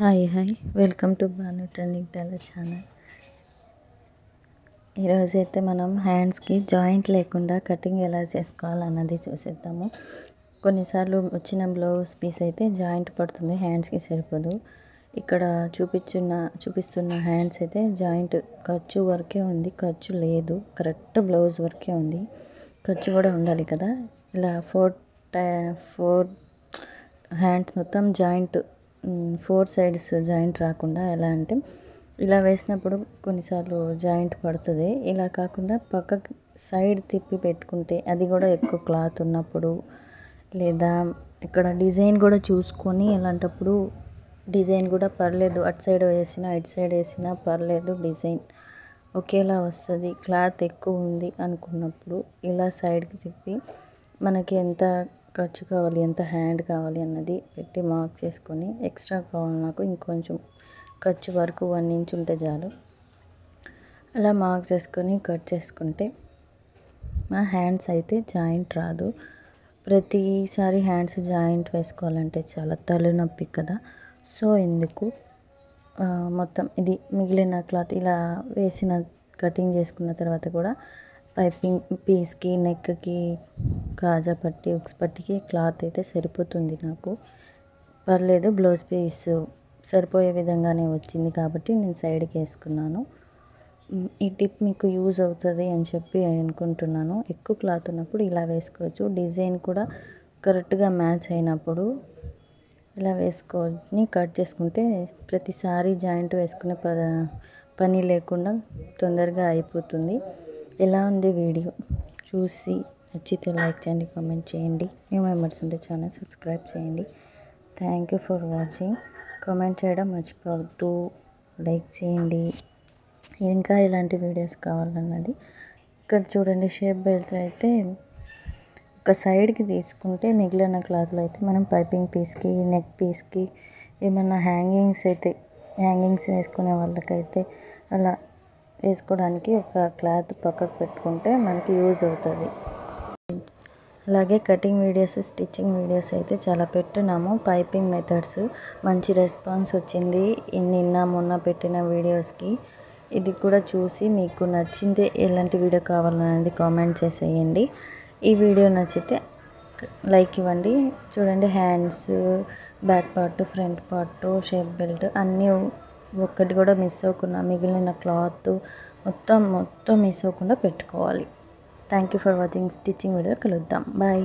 Hi welcome to Banu trending tailor channel. ఈరోజైతే మనం హ్యాండ్స్కి జాయింట్ లేకుండా కటింగ్ ఎలా చేసుకోవాలన్నది చూసేద్దాము. కొన్నిసార్లు వచ్చిన బ్లౌజ్ పీస్ అయితే జాయింట్ పడుతుంది, హ్యాండ్స్కి సరిపోదు. ఇక్కడ చూపిస్తున్న హ్యాండ్స్ అయితే జాయింట్ ఖర్చు వరకే ఉంది, ఖర్చు లేదు, కరెక్ట్ బ్లౌజ్ వరకే ఉంది. ఖర్చు కూడా ఉండాలి కదా. ఇలా ఫోర్ హ్యాండ్స్ మొత్తం జాయింట్, 4 సైడ్స్ జాయింట్ రాకుండా ఎలా అంటే ఇలా వేసినప్పుడు కొన్నిసార్లు జాయింట్ పడుతుంది. ఇలా కాకుండా పక్కకి సైడ్ తిప్పి పెట్టుకుంటే, అది కూడా ఎక్కువ క్లాత్ ఉన్నప్పుడు, లేదా ఇక్కడ డిజైన్ కూడా చూసుకొని అలాంటప్పుడు డిజైన్ కూడా పర్లేదు, అటు సైడ్ వేసినా ఇటు సైడ్ వేసినా పర్లేదు, డిజైన్ ఒకేలా వస్తుంది. క్లాత్ ఎక్కువ ఉంది అనుకున్నప్పుడు ఇలా సైడ్కి తిప్పి మనకి ఎంత ఖర్చు కావాలి, ఎంత హ్యాండ్ కావాలి అన్నది పెట్టి మార్క్ చేసుకొని, ఎక్స్ట్రా కావాలి నాకు ఇంకొంచెం ఖర్చు వరకు 1 ఇంచ్ ఉంటే చాలు, అలా మార్క్ చేసుకొని కట్ చేసుకుంటే మన హ్యాండ్స్ అయితే జాయింట్ రాదు. ప్రతిసారి హ్యాండ్స్ జాయింట్ వేసుకోవాలంటే చాలా తలనొప్పి కదా. సో ఇందుకు మొత్తం ఇది మిగిలిన క్లాత్ ఇలా వేసిన కటింగ్ చేసుకున్న తర్వాత కూడా పైపింగ్ పీస్కి, నెక్కి, కాజా పట్టి, ఉక్స్ పట్టికి క్లాత్ అయితే సరిపోతుంది నాకు, పర్లేదు. బ్లౌజ్ పీస్ సరిపోయే విధంగానే వచ్చింది కాబట్టి నేను సైడ్కి వేసుకున్నాను. ఈ టిప్ మీకు యూజ్ అవుతుంది అని చెప్పి అనుకుంటున్నాను. ఎక్కువ క్లాత్ ఉన్నప్పుడు ఇలా వేసుకోవచ్చు. డిజైన్ కూడా కరెక్ట్గా మ్యాచ్ అయినప్పుడు ఇలా వేసుకొని కట్ చేసుకుంటే ప్రతిసారి జాయింట్ వేసుకునే పని లేకుండా తొందరగా అయిపోతుంది. ఎలా ఉంది వీడియో చూసి నచ్చితే లైక్ చేయండి, కామెంట్ చేయండి. న్యూ మెంబర్స్ ఉంటే ఛానల్ సబ్స్క్రైబ్ చేయండి. Thank you for watching. Comment చేయడం మర్చిపోవద్దు, లైక్ చేయండి. ఇంకా ఇలాంటి వీడియోస్ కావాలన్నది ఇక్కడ చూడండి. షేప్ బెల్ట్ అయితే ఒక సైడ్కి తీసుకుంటే మిగిలిన క్లాత్లో అయితే మనం పైపింగ్ పీస్కి, నెక్ పీస్కి, ఏమన్నా హ్యాంగింగ్స్ వేసుకునే వాళ్ళకైతే అలా వేసుకోవడానికి ఒక క్లాత్ పక్కకు పెట్టుకుంటే మనకి యూజ్ అవుతుంది. అలాగే కటింగ్ వీడియోస్, స్టిచ్చింగ్ వీడియోస్ అయితే చాలా పెట్టినాము. పైపింగ్ మెథడ్స్ మంచి రెస్పాన్స్ వచ్చింది నిన్న మొన్న పెట్టిన వీడియోస్కి. ఇది కూడా చూసి మీకు నచ్చిందే ఎలాంటి వీడియో కావాలనేది కామెంట్ చేసేయండి. ఈ వీడియో నచ్చితే లైక్ ఇవ్వండి. చూడండి, hands, back part, front part, shape belt అన్నీ ఒక్కటి కూడా మిస్ అవ్వకుండా, మిగిలిన క్లాత్ మొత్తం మిస్ అవ్వకుండా పెట్టుకోవాలి. Thank you for watching. Stitching video కలుద్దాం. బాయ్.